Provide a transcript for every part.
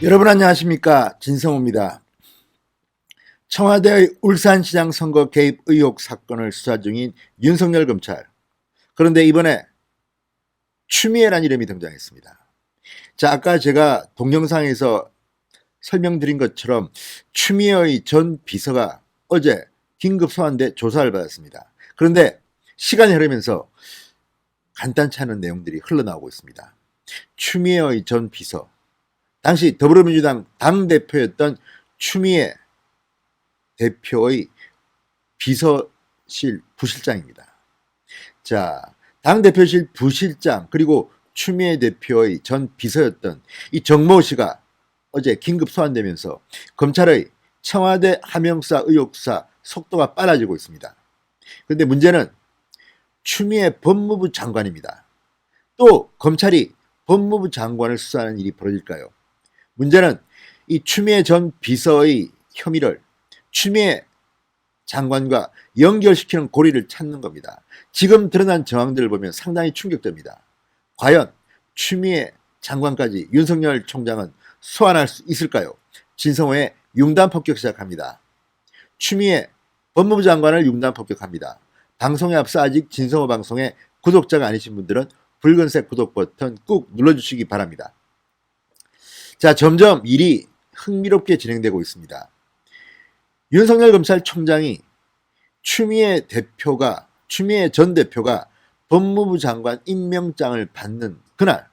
여러분 안녕하십니까, 진성호입니다. 청와대의 울산시장 선거 개입 의혹 사건을 수사 중인 윤석열 검찰. 그런데 이번에 추미애란 이름이 등장했습니다. 자, 아까 제가 동영상에서 설명드린 것처럼 추미애의 전 비서가 어제 긴급 소환돼 조사를 받았습니다. 그런데 시간이 흐르면서 간단치 않은 내용들이 흘러나오고 있습니다. 추미애의 전 비서, 당시 더불어민주당 당대표였던 추미애 대표의 비서실 부실장입니다. 자, 당대표실 부실장 그리고 추미애 대표의 전 비서였던 이 정모 씨가 어제 긴급 소환되면서 검찰의 청와대 하명사 의혹 수사 속도가 빨라지고 있습니다. 그런데 문제는 추미애 법무부 장관입니다. 또 검찰이 법무부 장관을 수사하는 일이 벌어질까요? 문제는 이 추미애 전 비서의 혐의를 추미애 장관과 연결시키는 고리를 찾는 겁니다. 지금 드러난 정황들을 보면 상당히 충격됩니다. 과연 추미애 장관까지 윤석열 총장은 소환할 수 있을까요? 진성호의 융단 폭격 시작합니다. 추미애 법무부 장관을 융단 폭격합니다. 방송에 앞서 아직 진성호 방송의 구독자가 아니신 분들은 붉은색 구독 버튼 꾹 눌러주시기 바랍니다. 자, 점점 일이 흥미롭게 진행되고 있습니다. 윤석열 검찰총장이 추미애 전 대표가 법무부 장관 임명장을 받는 그날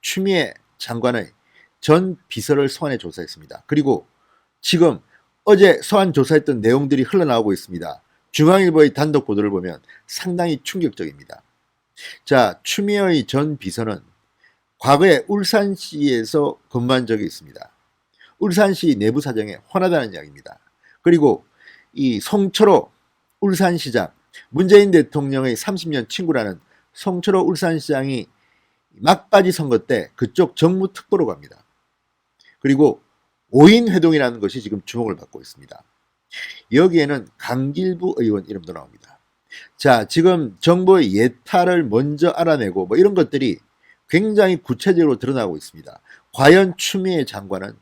추미애 장관의 전 비서를 소환해 조사했습니다. 그리고 지금 어제 소환 조사했던 내용들이 흘러나오고 있습니다. 중앙일보의 단독 보도를 보면 상당히 충격적입니다. 자, 추미애의 전 비서는 과거에 울산시에서 근무한 적이 있습니다. 울산시 내부 사정에 훤하다는 이야기입니다. 그리고 이 송철호 울산시장, 문재인 대통령의 30년 친구라는 송철호 울산시장이 막바지 선거 때 그쪽 정무특보로 갑니다. 그리고 5인 회동이라는 것이 지금 주목을 받고 있습니다. 여기에는 강길부 의원 이름도 나옵니다. 자, 지금 정부의 예타를 먼저 알아내고 뭐 이런 것들이 굉장히 구체적으로 드러나고 있습니다. 과연 추미애 장관은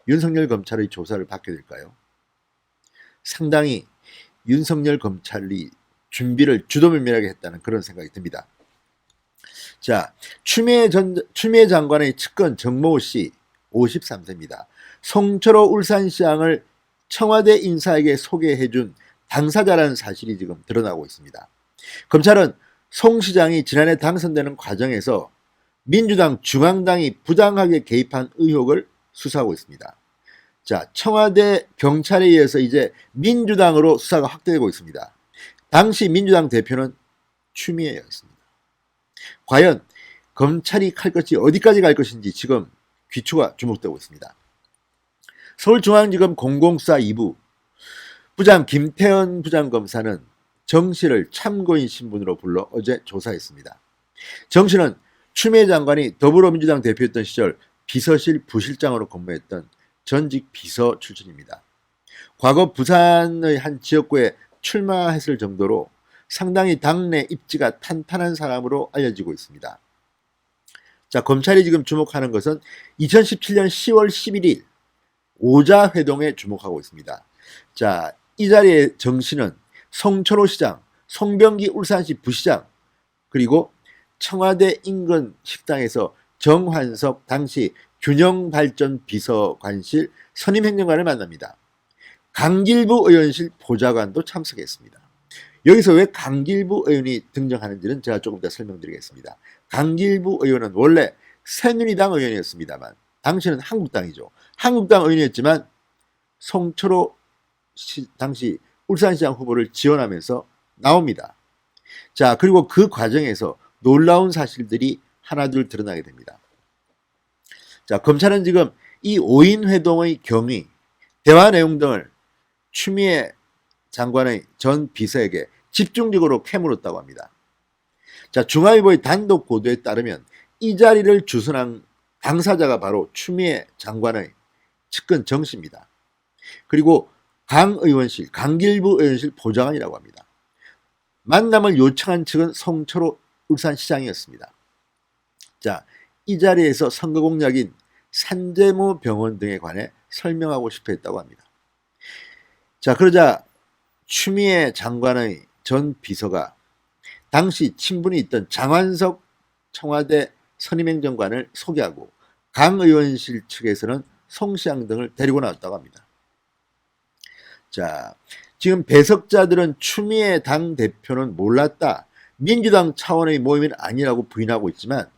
윤석열 검찰의 조사를 받게 될까요? 상당히 윤석열 검찰이 준비를 주도면밀하게 했다는 그런 생각이 듭니다. 자, 추미애 장관의 측근 정모 씨 53세입니다. 송철호 울산시장을 청와대 인사에게 소개해준 당사자라는 사실이 지금 드러나고 있습니다. 검찰은 송 시장이 지난해 당선되는 과정에서 민주당 중앙당이 부당하게 개입한 의혹을 수사하고 있습니다. 자, 청와대 경찰에 의해서 이제 민주당으로 수사가 확대되고 있습니다. 당시 민주당 대표는 추미애였습니다. 과연 검찰이 칼 것이 어디까지 갈 것인지 지금 귀추가 주목되고 있습니다. 서울중앙지검 공공수사 2부 부장 김태현 부장검사는 정 씨를 참고인 신분으로 불러 어제 조사했습니다. 정 씨는 추미애 장관이 더불어민주당 대표였던 시절 비서실 부실장으로 근무했던 전직 비서 출신입니다. 과거 부산의 한 지역구에 출마했을 정도로 상당히 당내 입지가 탄탄한 사람으로 알려지고 있습니다. 자, 검찰이 지금 주목하는 것은 2017년 10월 11일 오자회동에 주목하고 있습니다. 자, 이 자리에 정 씨는 송철호 시장, 송병기 울산시 부시장, 그리고 청와대 인근 식당에서 정환석 당시 균형발전 비서관실 선임행정관을 만납니다. 강길부 의원실 보좌관도 참석했습니다. 여기서 왜 강길부 의원이 등장하는지는 제가 조금 더 설명드리겠습니다. 강길부 의원은 원래 새누리당 의원이었습니다만 당시는 한국당이죠. 한국당 의원이었지만 송철호 당시 울산시장 후보를 지원하면서 나옵니다. 자, 그리고 그 과정에서 놀라운 사실들이 하나둘 드러나게 됩니다. 자, 검찰은 지금 이 5인 회동의 경위, 대화 내용 등을 추미애 장관의 전 비서에게 집중적으로 캐물었다고 합니다. 자, 중앙일보의 단독 보도에 따르면 이 자리를 주선한 당사자가 바로 추미애 장관의 측근 정 씨입니다. 그리고 강길부 의원실 보좌관이라고 합니다. 만남을 요청한 측은 송철호 울산시장이었습니다. 자, 이 자리에서 선거 공약인 산재모 병원 등에 관해 설명하고 싶어 했다고 합니다. 자, 그러자 추미애 장관의 전 비서가 당시 친분이 있던 장완석 청와대 선임행정관을 소개하고 강 의원실 측에서는 송시장 등을 데리고 나왔다고 합니다. 자, 지금 배석자들은 추미애 당대표는 몰랐다, 민주당 차원의 모임은 아니라고 부인하고 있지만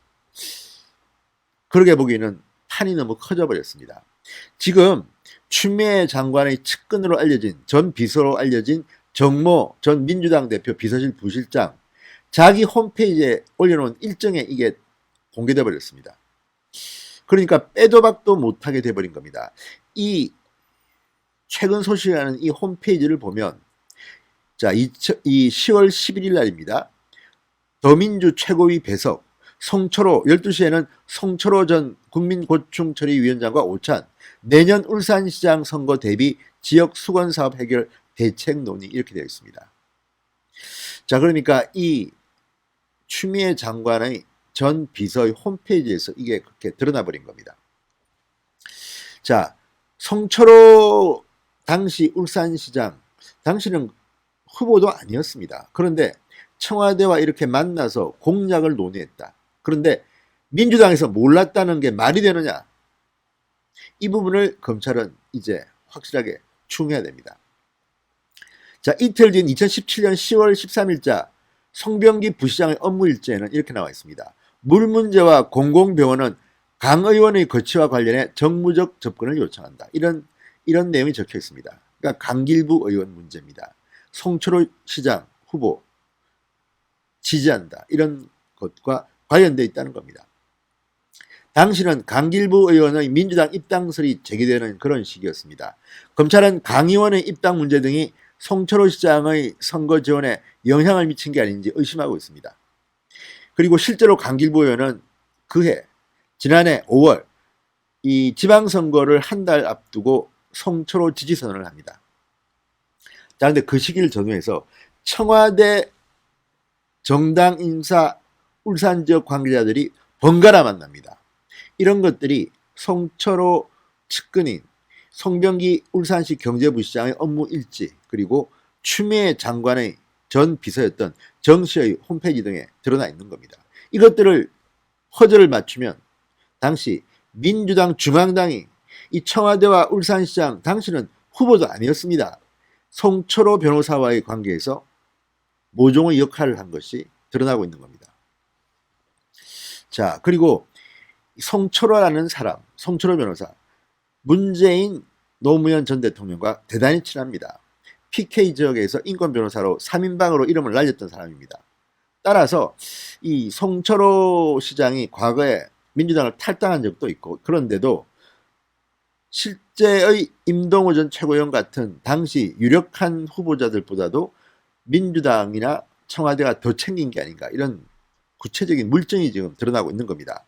그러게 보기에는 판이 너무 커져버렸습니다. 지금 추미애 장관의 측근으로 알려진, 전 비서로 알려진 정모 전 민주당 대표 비서실 부실장, 자기 홈페이지에 올려놓은 일정에 이게 공개돼 버렸습니다. 그러니까 빼도 박도 못하게 돼버린 겁니다. 이 최근 소식이라는 이 홈페이지를 보면, 자, 이 10월 11일 날입니다. 더민주 최고위 배석, 송철호 12시에는 송철호 전 국민고충처리위원장과 오찬, 내년 울산시장 선거 대비 지역 수건사업 해결 대책 논의, 이렇게 되어 있습니다. 자, 그러니까 이 추미애 장관의 전 비서의 홈페이지에서 이게 그렇게 드러나 버린 겁니다. 자, 송철호 당시 울산시장, 당시는 후보도 아니었습니다. 그런데 청와대와 이렇게 만나서 공약을 논의했다. 그런데 민주당에서 몰랐다는 게 말이 되느냐? 이 부분을 검찰은 이제 확실하게 추궁해야 됩니다. 자, 이틀 뒤인 2017년 10월 13일자 송병기 부시장의 업무 일지에는 이렇게 나와 있습니다. 물 문제와 공공병원은 강 의원의 거취와 관련해 정무적 접근을 요청한다. 이런 내용이 적혀 있습니다. 그러니까 강길부 의원 문제입니다. 송철호 시장 후보 지지한다, 이런 것과 관련되어 있다는 겁니다. 당시는 강길부 의원의 민주당 입당설이 제기되는 그런 시기였습니다. 검찰은 강 의원의 입당 문제 등이 송철호 시장의 선거 지원에 영향을 미친 게 아닌지 의심하고 있습니다. 그리고 실제로 강길부 의원은 그해 지난해 5월 이 지방선거를 한 달 앞두고 송철호 지지선언을 합니다. 자, 근데 그 시기를 전후해서 청와대 정당 인사 울산 지역 관계자들이 번갈아 만납니다. 이런 것들이 송철호 측근인 송병기 울산시 경제부시장의 업무 일지, 그리고 추미애 장관의 전 비서였던 정 씨의 홈페이지 등에 드러나 있는 겁니다. 이것들을 허저를 맞추면 당시 민주당 중앙당이 이 청와대와 울산시장, 당시는 후보도 아니었습니다. 송철호 변호사와의 관계에서 모종의 역할을 한 것이 드러나고 있는 겁니다. 자, 그리고 송철호라는 사람, 송철호 변호사, 문재인 노무현 전 대통령과 대단히 친합니다. PK 지역에서 인권 변호사로 3인방으로 이름을 날렸던 사람입니다. 따라서 이 송철호 시장이 과거에 민주당을 탈당한 적도 있고, 그런데도 실제의 임동호 전 최고위원 같은 당시 유력한 후보자들보다도 민주당이나 청와대가 더 챙긴 게 아닌가, 이런 구체적인 물증이 지금 드러나고 있는 겁니다.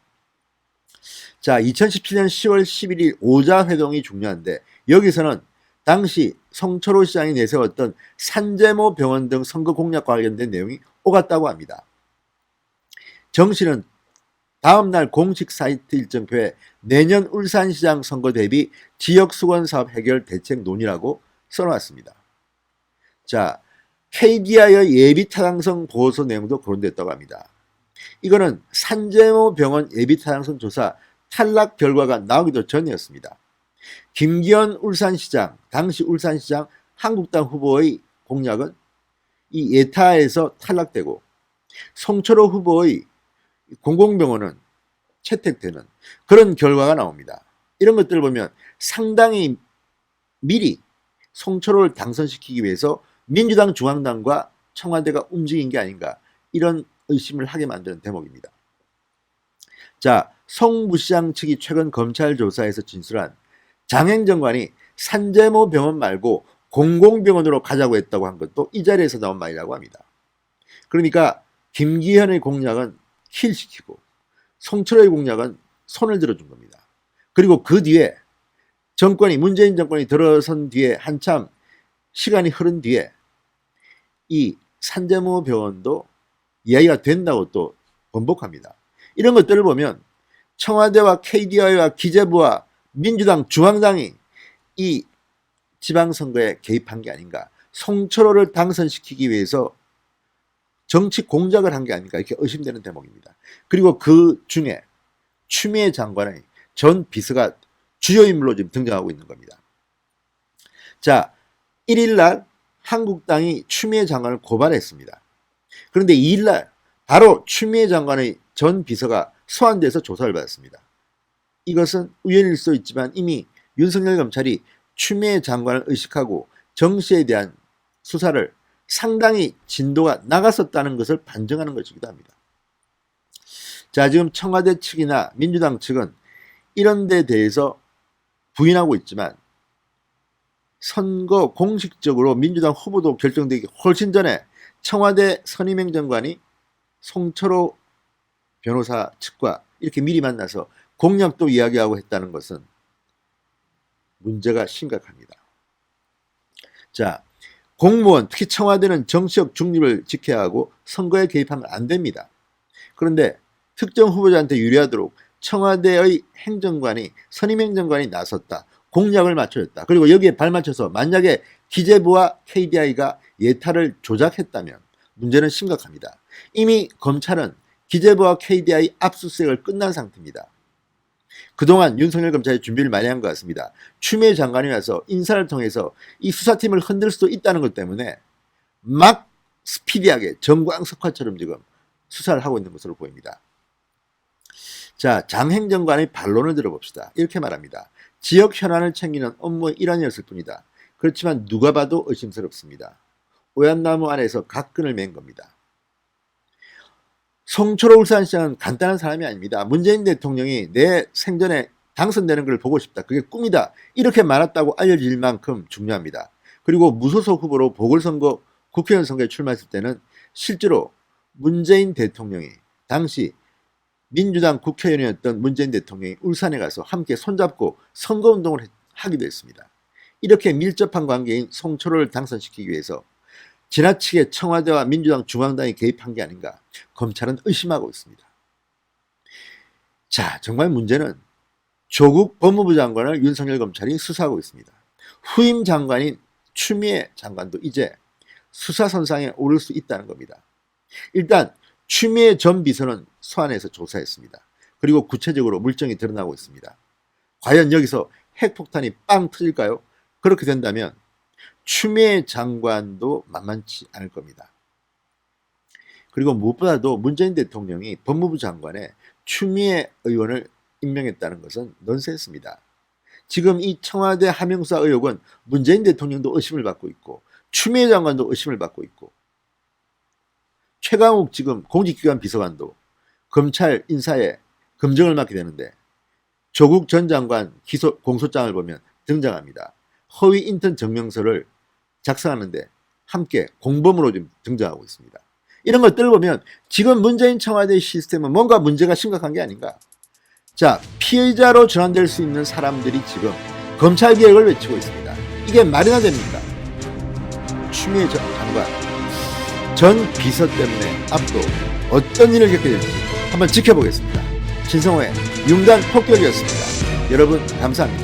자, 2017년 10월 11일 오자회동이 중요한데, 여기서는 당시 송철호 시장이 내세웠던 산재모 병원 등 선거 공약과 관련된 내용이 오갔다고 합니다. 정 씨는 다음날 공식 사이트 일정표에 내년 울산시장 선거 대비 지역수건사업 해결 대책 논의라고 써놨습니다. 자, KDI의 예비타당성 보고서 내용도 거론됐다고 합니다. 이거는 산재모 병원 예비타당성 조사 탈락 결과가 나오기도 전이었습니다. 김기현 울산시장, 당시 울산시장 한국당 후보의 공약은 이 예타에서 탈락되고, 송철호 후보의 공공병원은 채택되는 그런 결과가 나옵니다. 이런 것들을 보면 상당히 미리 송철호를 당선시키기 위해서 민주당 중앙당과 청와대가 움직인 게 아닌가, 이런 의심을 하게 만드는 대목입니다. 자, 송 부시장 측이 최근 검찰 조사에서 진술한 장행정관이 산재모 병원 말고 공공병원으로 가자고 했다고 한 것도 이 자리에서 나온 말이라고 합니다. 그러니까 김기현의 공약은 킬시키고 송철호의 공약은 손을 들어준 겁니다. 그리고 그 뒤에 문재인 정권이 들어선 뒤에 한참 시간이 흐른 뒤에 이 산재모 병원도 이야기가 된다고 또 번복합니다. 이런 것들을 보면 청와대와 KDI와 기재부와 민주당 중앙당이 이 지방선거에 개입한 게 아닌가, 송철호를 당선시키기 위해서 정치 공작을 한 게 아닌가, 이렇게 의심되는 대목입니다. 그리고 그 중에 추미애 장관의 전 비서가 주요 인물로 지금 등장하고 있는 겁니다. 자, 1일날 한국당이 추미애 장관을 고발했습니다. 그런데 2일날 바로 추미애 장관의 전 비서가 소환돼서 조사를 받았습니다. 이것은 우연일 수도 있지만 이미 윤석열 검찰이 추미애 장관을 의식하고 정 씨에 대한 수사를 상당히 진도가 나갔었다는 것을 반증하는 것이기도 합니다. 자, 지금 청와대 측이나 민주당 측은 이런 데 대해서 부인하고 있지만 선거 공식적으로 민주당 후보도 결정되기 훨씬 전에 청와대 선임행정관이 송철호 변호사 측과 이렇게 미리 만나서 공약도 이야기하고 했다는 것은 문제가 심각합니다. 자, 공무원, 특히 청와대는 정치적 중립을 지켜야 하고 선거에 개입하면 안 됩니다. 그런데 특정 후보자한테 유리하도록 청와대의 행정관이, 선임행정관이 나섰다. 공약을 맞춰줬다. 그리고 여기에 발맞춰서 만약에 기재부와 KDI가 예타를 조작했다면 문제는 심각합니다. 이미 검찰은 기재부와 KDI 압수수색을 끝난 상태입니다. 그동안 윤석열 검찰이 준비를 많이 한 것 같습니다. 추미애 장관이 와서 인사를 통해서 이 수사팀을 흔들 수도 있다는 것 때문에 막 스피디하게 정광석화처럼 지금 수사를 하고 있는 것으로 보입니다. 자, 장 행정관의 반론을 들어봅시다. 이렇게 말합니다. 지역 현안을 챙기는 업무의 일환이었을 뿐이다. 그렇지만 누가 봐도 의심스럽습니다. 오얏나무 안에서 각근을 맨 겁니다. 송철호 울산시장은 간단한 사람이 아닙니다. 문재인 대통령이 내 생전에 당선되는 걸 보고 싶다. 그게 꿈이다. 이렇게 말했다고 알려질 만큼 중요합니다. 그리고 무소속 후보로 보궐선거 국회의원 선거에 출마했을 때는 실제로 문재인 대통령이 당시 민주당 국회의원이었던 문재인 대통령이 울산에 가서 함께 손잡고 선거운동을 하기도 했습니다. 이렇게 밀접한 관계인 송철호를 당선시키기 위해서 지나치게 청와대와 민주당 중앙당이 개입한 게 아닌가 검찰은 의심하고 있습니다. 자, 정말 문제는 조국 법무부 장관을 윤석열 검찰이 수사하고 있습니다. 후임 장관인 추미애 장관도 이제 수사선상에 오를 수 있다는 겁니다. 일단 추미애 전 비서는 소환해서 조사했습니다. 그리고 구체적으로 물증이 드러나고 있습니다. 과연 여기서 핵폭탄이 빵 터질까요? 그렇게 된다면 추미애 장관도 만만치 않을 겁니다. 그리고 무엇보다도 문재인 대통령이 법무부 장관에 추미애 의원을 임명했다는 것은 넌센스입니다. 지금 이 청와대 하명수사 의혹은 문재인 대통령도 의심을 받고 있고 추미애 장관도 의심을 받고 있고 최강욱 지금 공직기관 비서관도 검찰 인사에 검증을 맡게 되는데 조국 전 장관 공소장을 보면 등장합니다. 허위 인턴 증명서를 작성하는데 함께 공범으로 좀 등장하고 있습니다. 이런 것들을 보면 지금 문재인 청와대 시스템은 뭔가 문제가 심각한 게 아닌가. 자, 피해자로 전환될 수 있는 사람들이 지금 검찰개혁을 외치고 있습니다. 이게 말이나 됩니까? 추미애 전 장관 전 비서 때문에 앞으로 어떤 일을 겪게 될지 한번 지켜보겠습니다. 신성호의 융단 폭격이었습니다. 여러분 감사합니다.